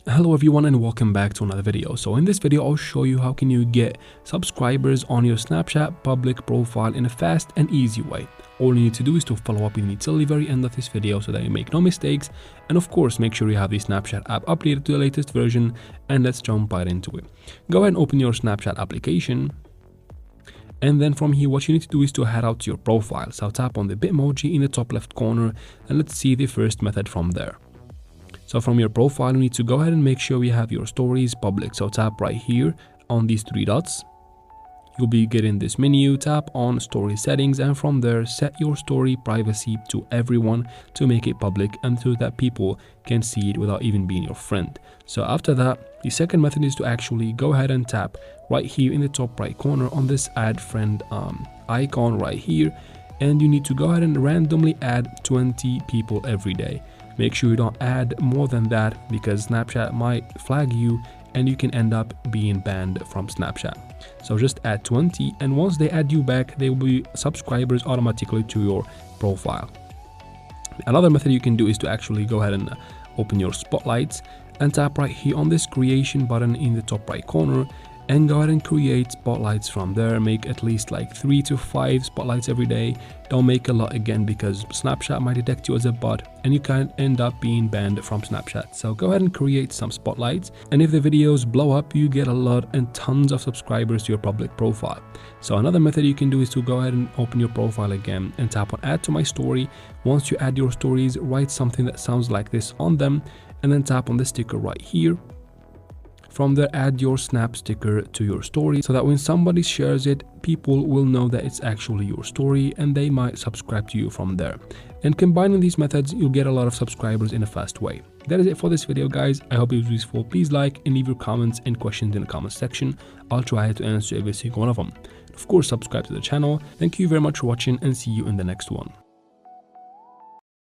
Hello everyone and welcome back to another video. So in this video I'll show you how can you get subscribers on your Snapchat public profile in a fast and easy way. All you need to do is to follow up with me till the very end of this video so that you make no mistakes, and of course make sure you have the Snapchat app updated to the latest version. And let's jump right into it. Go ahead and open your Snapchat application, and then from here what you need to do is to head out to your profile. So tap on the Bitmoji in the top left corner and let's see the first method from there. So from your profile, you need to go ahead and make sure you have your stories public. So tap right here on these three dots. You'll be getting this menu, tap on story settings, and from there set your story privacy to everyone to make it public and so that people can see it without even being your friend. So after that, the second method is to actually go ahead and tap right here in the top right corner on this add friend icon right here, and you need to go ahead and randomly add 20 people every day. Make sure you don't add more than that because Snapchat might flag you and you can end up being banned from Snapchat. So just add 20, and once they add you back, they will be subscribers automatically to your profile. Another method you can do is to actually go ahead and open your spotlights and tap right here on this creation button in the top right corner and go ahead and create spotlights from there. Make at least like 3 to 5 spotlights every day. Don't make a lot again because Snapchat might detect you as a bot and you can end up being banned from Snapchat. So go ahead and create some spotlights, and if the videos blow up, you get a lot and tons of subscribers to your public profile. So another method you can do is to go ahead and open your profile again and tap on add to my story. Once you add your stories, write something that sounds like this on them and then tap on the sticker right here. From there, add your Snap sticker to your story so that when somebody shares it, people will know that it's actually your story and they might subscribe to you from there. And combining these methods, you'll get a lot of subscribers in a fast way. That is it for this video, guys. I hope it was useful. Please like and leave your comments and questions in the comment section. I'll try to answer every single one of them. Of course, subscribe to the channel. Thank you very much for watching and see you in the next one.